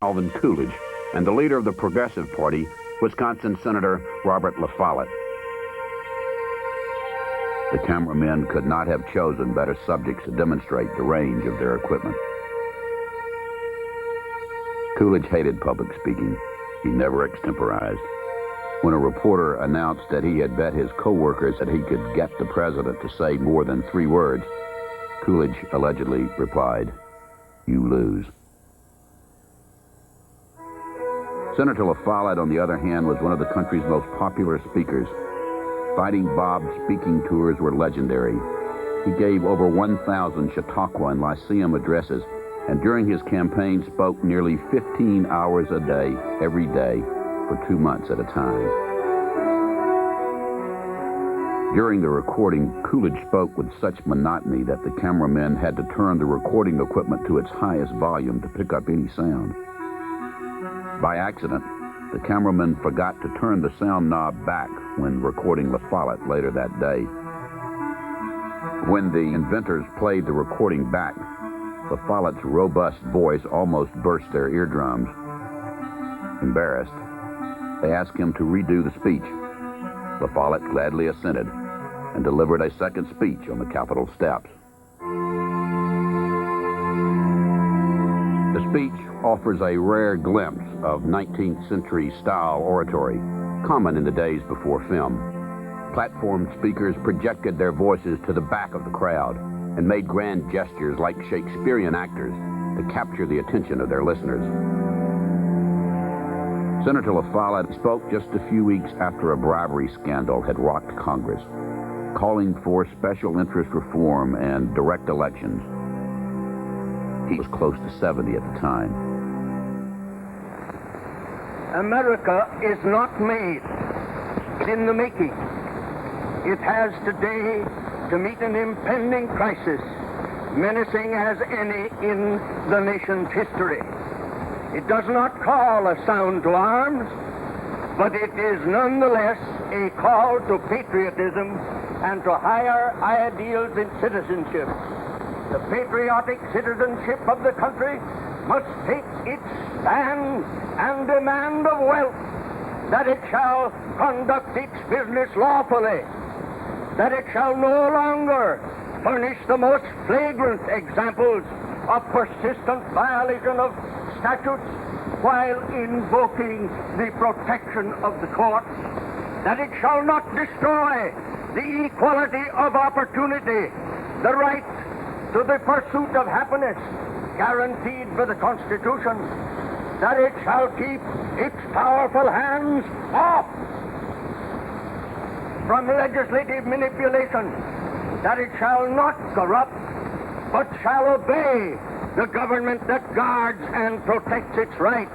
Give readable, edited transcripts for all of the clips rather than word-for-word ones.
Calvin Coolidge, and the leader of the Progressive Party, Wisconsin Senator Robert Lafollette. The cameramen could not have chosen better subjects to demonstrate the range of their equipment. Coolidge hated public speaking. He never extemporized. When a reporter announced that he had bet his co-workers that he could get the president to say more than 3 words, Coolidge allegedly replied, "You lose." Senator Lafollette, on the other hand, was one of the country's most popular speakers. Fighting Bob's speaking tours were legendary. He gave over 1,000 Chautauqua and Lyceum addresses, and during his campaign spoke nearly 15 hours a day, every day, for 2 months at a time. During the recording, Coolidge spoke with such monotony that the cameramen had to turn the recording equipment to its highest volume to pick up any sound. By accident, the cameraman forgot to turn the sound knob back when recording Lafollette later that day. When the inventors played the recording back, Laffollette's robust voice almost burst their eardrums. Embarrassed, they asked him to redo the speech. Lafollette gladly assented and delivered a second speech on the Capitol steps. The speech offers a rare glimpse of 19th century style oratory, common in the days before film. Platform speakers projected their voices to the back of the crowd and made grand gestures like Shakespearean actors to capture the attention of their listeners. Senator Lafollette spoke just a few weeks after a bribery scandal had rocked Congress, calling for special interest reform and direct elections. He was close to 70 at the time. America is not made. It's in the making. It has today to meet an impending crisis, menacing as any in the nation's history. It does not call a sound to arms, but it is nonetheless a call to patriotism and to higher ideals in citizenship. The patriotic citizenship of the country must take its stand and demand of wealth that it shall conduct its business lawfully, that it shall no longer furnish the most flagrant examples of persistent violation of statutes while invoking the protection of the courts, that it shall not destroy the equality of opportunity, the right to the pursuit of happiness guaranteed by the Constitution, that it shall keep its powerful hands off from legislative manipulation, that it shall not corrupt, but shall obey the government that guards and protects its rights.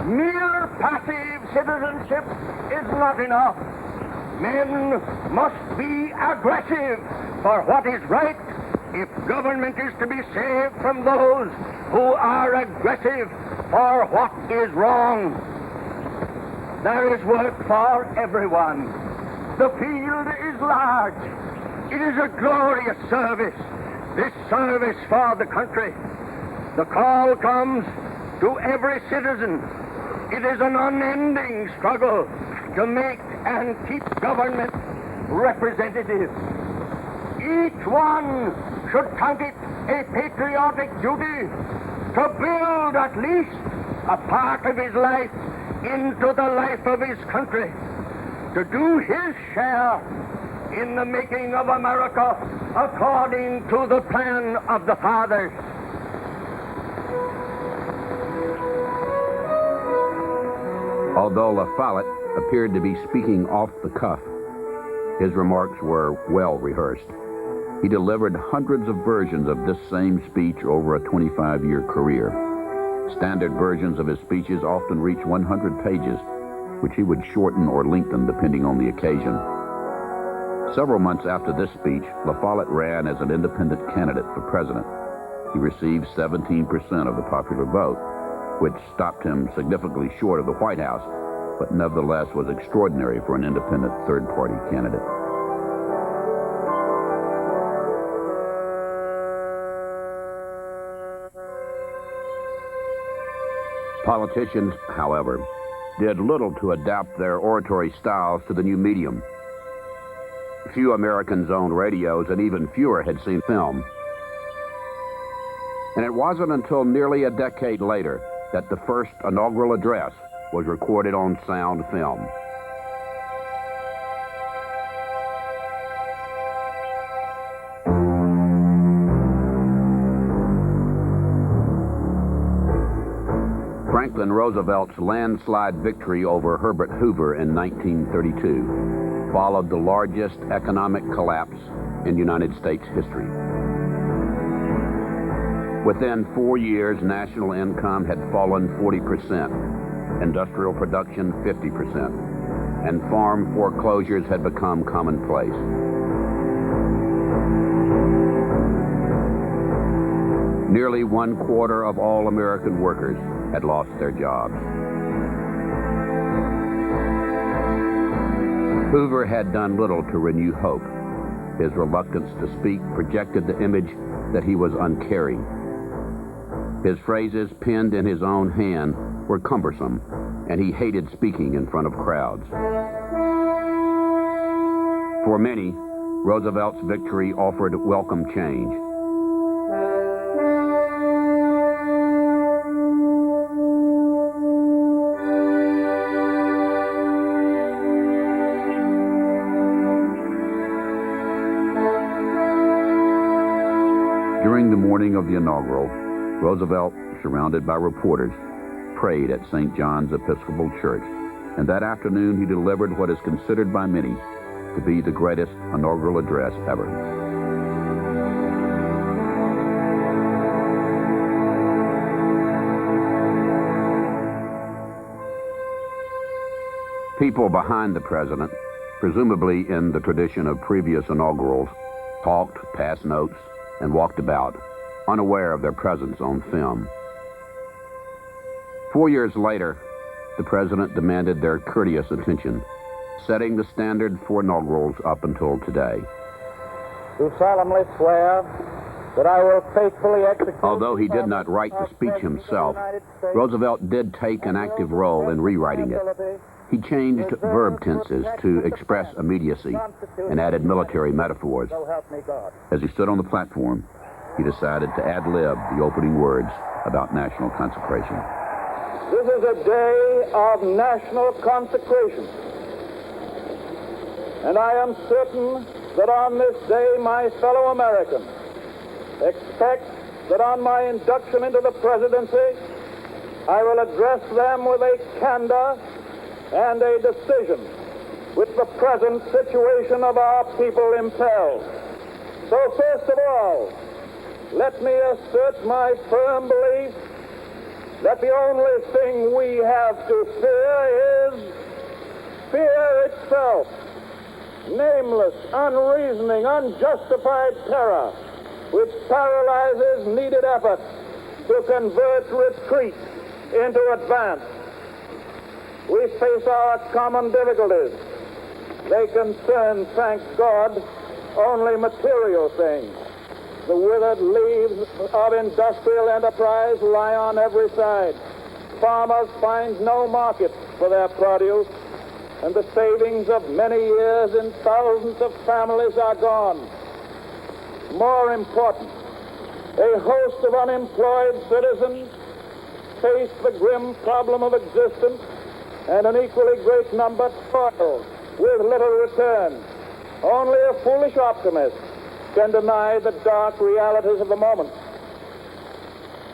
Mere passive citizenship is not enough. Men must be aggressive for what is right if government is to be saved from those who are aggressive for what is wrong. There is work for everyone. The field is large. It is a glorious service, this service for the country. The call comes to every citizen. It is an unending struggle to make and keep government representative. Each one should count it a patriotic duty to build at least a part of his life into the life of his country, to do his share in the making of America according to the plan of the fathers. Although Lafollette appeared to be speaking off the cuff, his remarks were well rehearsed. He delivered hundreds of versions of this same speech over a 25-year career. Standard versions of his speeches often reach 100 pages, which he would shorten or lengthen depending on the occasion. Several months after this speech, Lafollette ran as an independent candidate for president. He received 17% of the popular vote, which stopped him significantly short of the White House, but nevertheless was extraordinary for an independent third-party candidate. Politicians, however, did little to adapt their oratory styles to the new medium. Few Americans owned radios, and even fewer had seen film. And it wasn't until nearly a decade later that the first inaugural address was recorded on sound film. Franklin Roosevelt's landslide victory over Herbert Hoover in 1932 followed the largest economic collapse in United States history. Within 4 years, national income had fallen 40%, industrial production 50%, and farm foreclosures had become commonplace. Nearly 1/4 of all American workers had lost their jobs. Hoover had done little to renew hope. His reluctance to speak projected the image that he was uncaring. His phrases, penned in his own hand, were cumbersome, and he hated speaking in front of crowds. For many, Roosevelt's victory offered welcome change. During the morning of the inaugural, Roosevelt, surrounded by reporters, prayed at St. John's Episcopal Church, and that afternoon he delivered what is considered by many to be the greatest inaugural address ever. People behind the president, presumably in the tradition of previous inaugurals, talked, passed notes, and walked about, unaware of their presence on film. 4 years later, the president demanded their courteous attention, setting the standard for inaugurals up until today. Do solemnly swear that I will faithfully execute... Although he did not write the speech himself, Roosevelt did take an active role in rewriting it. He changed verb tenses to express immediacy and added military metaphors. As he stood on the platform, he decided to ad-lib the opening words about national consecration. This is a day of national consecration, and I am certain that on this day my fellow Americans expect that on my induction into the presidency, I will address them with a candor and a decision which the present situation of our people impels. So first of all, let me assert my firm belief that the only thing we have to fear is fear itself. Nameless, unreasoning, unjustified terror which paralyzes needed effort to convert retreat into advance. We face our common difficulties. They concern, thank God, only material things. The withered leaves of industrial enterprise lie on every side. Farmers find no market for their produce, and the savings of many years in thousands of families are gone. More important, a host of unemployed citizens face the grim problem of existence, and an equally great number toil with little return. Only a foolish optimist can deny the dark realities of the moment.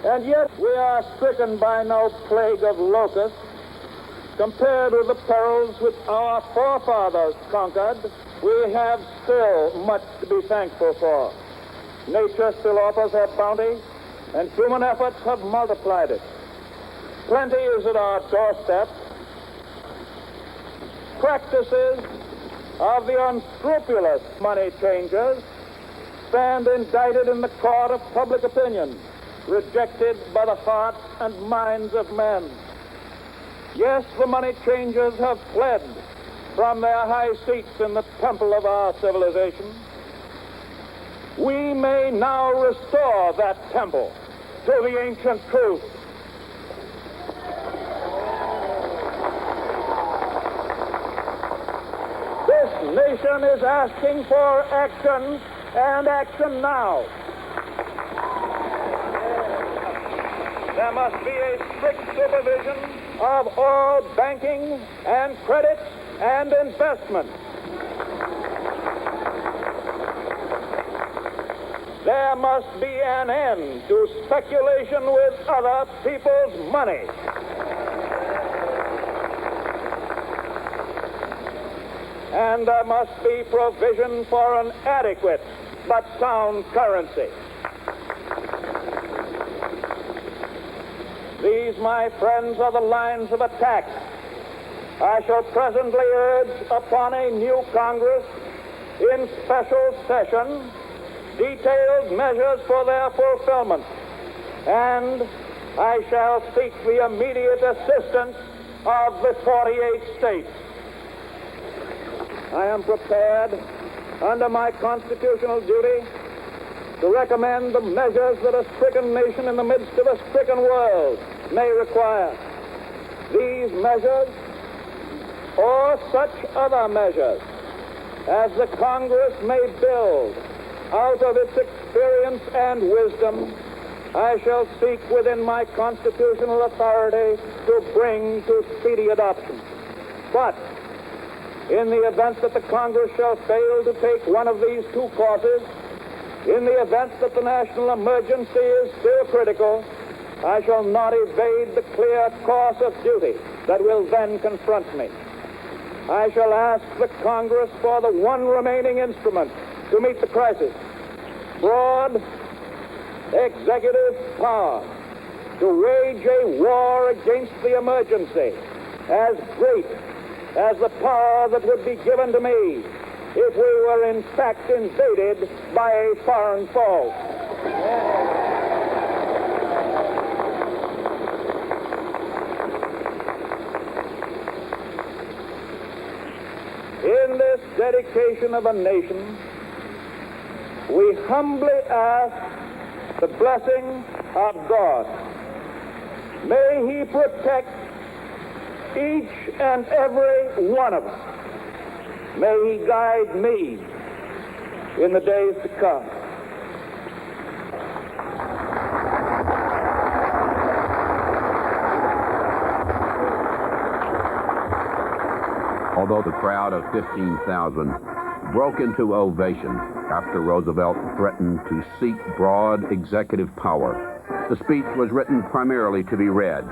And yet we are stricken by no plague of locusts. Compared with the perils which our forefathers conquered, we have still much to be thankful for. Nature still offers her bounty, and human efforts have multiplied it. Plenty is at our doorstep. Practices of the unscrupulous money changers stand indicted in the court of public opinion, rejected by the hearts and minds of men. Yes, the money changers have fled from their high seats in the temple of our civilization. We may now restore that temple to the ancient truth. nation is asking for action, and action now. There must be a strict supervision of all banking and credit and investment. There must be an end to speculation with other people's money. And there must be provision for an adequate but sound currency. These, my friends, are the lines of attack I shall presently urge upon a new Congress in special session detailed measures for their fulfillment, and I shall seek the immediate assistance of the 48 states. I am prepared, under my constitutional duty, to recommend the measures that a stricken nation in the midst of a stricken world may require. These measures, or such other measures as the Congress may build out of its experience and wisdom, I shall seek within my constitutional authority to bring to speedy adoption. But in the event that the Congress shall fail to take one of these two courses, in the event that the national emergency is still critical, I shall not evade the clear course of duty that will then confront me. I shall ask the Congress for the one remaining instrument to meet the crisis: broad executive power to wage a war against the emergency as great as the power that would be given to me if we were in fact invaded by a foreign foe. In this dedication of a nation, we humbly ask the blessing of God. May He protect each and every one of us. May He guide me in the days to come. Although the crowd of 15,000 broke into ovation after Roosevelt threatened to seek broad executive power, the speech was written primarily to be read.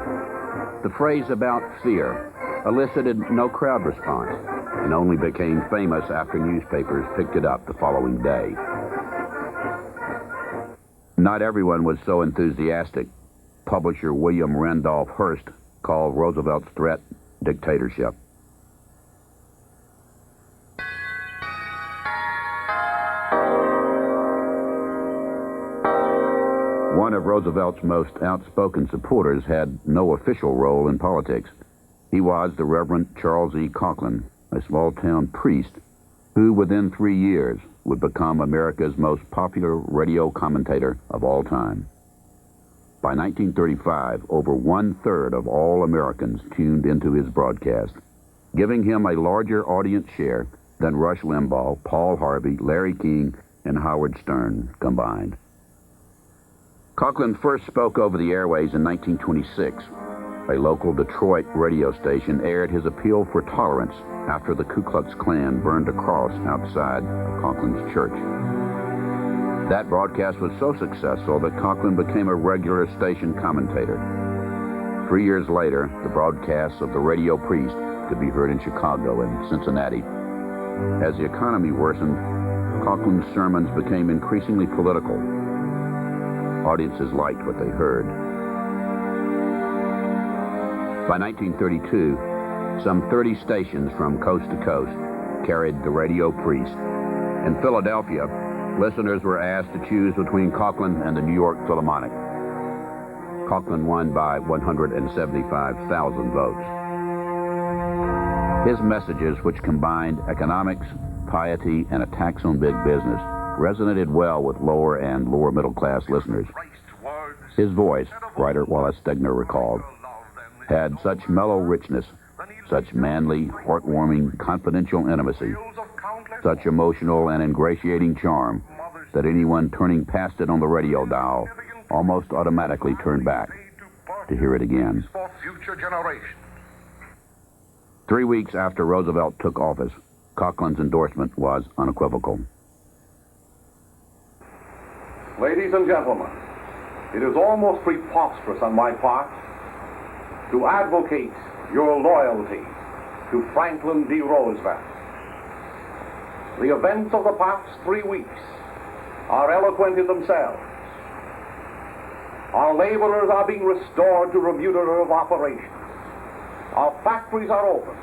The phrase about fear elicited no crowd response and only became famous after newspapers picked it up the following day. Not everyone was so enthusiastic. Publisher William Randolph Hearst called Roosevelt's threat dictatorship. One of Roosevelt's most outspoken supporters had no official role in politics. He was the Reverend Charles E. Coughlin, a small-town priest who within 3 years would become America's most popular radio commentator of all time. By 1935, over 1/3 of all Americans tuned into his broadcast, giving him a larger audience share than Rush Limbaugh, Paul Harvey, Larry King, and Howard Stern combined. Coughlin first spoke over the airways in 1926. A local Detroit radio station aired his appeal for tolerance after the Ku Klux Klan burned a cross outside of Coughlin's church. That broadcast was so successful that Coughlin became a regular station commentator. 3 years later, the broadcasts of the radio priest could be heard in Chicago and Cincinnati. As the economy worsened, Coughlin's sermons became increasingly political. Audiences liked what they heard. By 1932, some 30 stations from coast to coast carried the radio priest. In Philadelphia, listeners were asked to choose between Coughlin and the New York Philharmonic. Coughlin won by 175,000 votes. His messages, which combined economics, piety, and attacks on big business, resonated well with lower and lower middle-class listeners. His voice, writer Wallace Stegner recalled, had such mellow richness, such manly, heartwarming, confidential intimacy, such emotional and ingratiating charm that anyone turning past it on the radio dial almost automatically turned back to hear it again. For future generations. 3 weeks after Roosevelt took office, Coughlin's endorsement was unequivocal. Ladies and gentlemen, it is almost preposterous on my part to advocate your loyalty to Franklin D. Roosevelt. The events of the past 3 weeks are eloquent in themselves. Our laborers are being restored to remunerative operations. Our factories are open.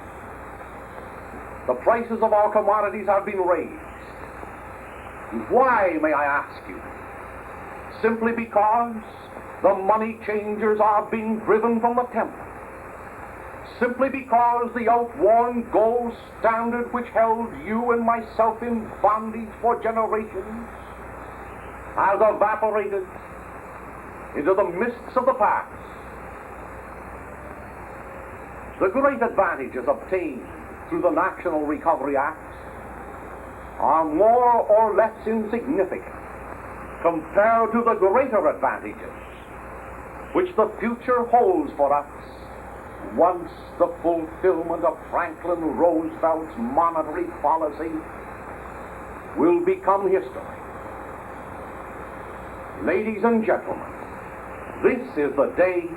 The prices of our commodities have been raised. And why, may I ask you? Simply because the money changers are being driven from the temple. Simply because the outworn gold standard which held you and myself in bondage for generations has evaporated into the mists of the past. The great advantages obtained through the National Recovery Act are more or less insignificant compared to the greater advantages which the future holds for us once the fulfillment of Franklin Roosevelt's monetary policy will become history. Ladies and gentlemen, this is the day,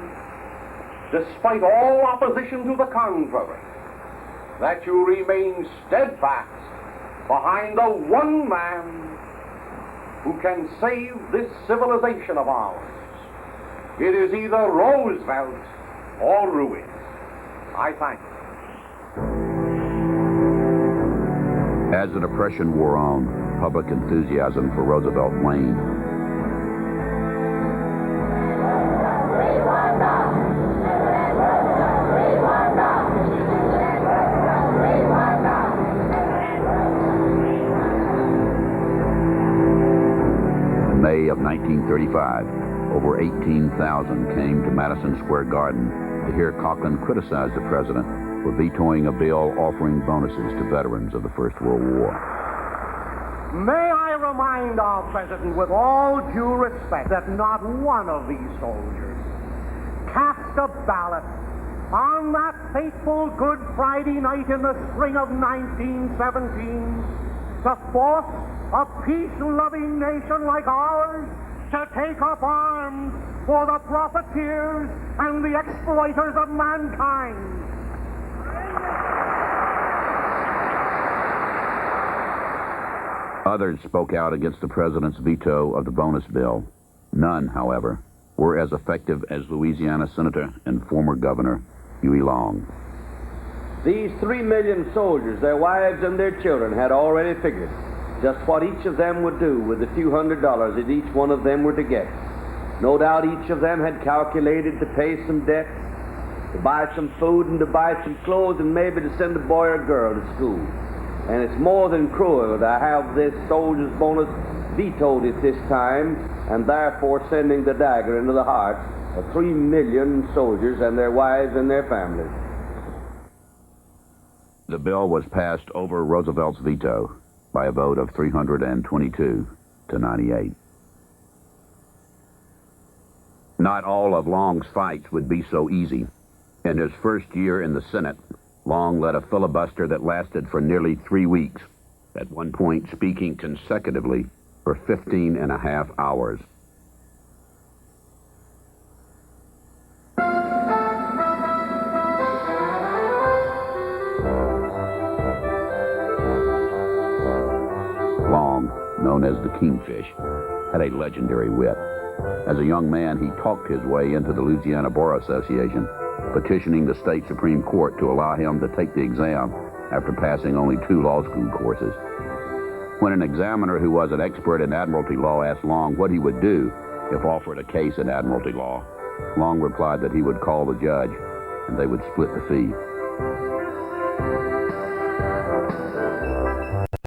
despite all opposition to the contrary, that you remain steadfast behind the one man who can save this civilization of ours. It is either Roosevelt or ruin. I thank you. As the Depression wore on, public enthusiasm for Roosevelt waned. In May of 1935, over 18,000 came to Madison Square Garden to hear Coughlin criticize the president for vetoing a bill offering bonuses to veterans of the First World War. May I remind our president with all due respect that not one of these soldiers cast a ballot on that fateful Good Friday night in the spring of 1917 to force a peace-loving nation like ours to take up arms for the profiteers and the exploiters of mankind. Others spoke out against the president's veto of the bonus bill. None, however, were as effective as Louisiana Senator and former Governor Huey Long. These 3 million soldiers, their wives and their children, had already figured just what each of them would do with the few $100s that each one of them were to get. No doubt each of them had calculated to pay some debt, to buy some food and to buy some clothes, and maybe to send a boy or girl to school. And it's more than cruel to have this soldier's bonus vetoed at this time, and therefore sending the dagger into the heart of 3 million soldiers and their wives and their families. The bill was passed over Roosevelt's veto by a vote of 322 to 98. Not all of Long's fights would be so easy. In his first year in the Senate, Long led a filibuster that lasted for nearly 3 weeks, at one point speaking consecutively for 15.5 hours. Long, known as the Kingfish, had a legendary wit. As a young man, he talked his way into the Louisiana Bar Association, petitioning the state Supreme Court to allow him to take the exam after passing only 2 law school courses. When an examiner who was an expert in admiralty law asked Long what he would do if offered a case in admiralty law, Long replied that he would call the judge and they would split the fee.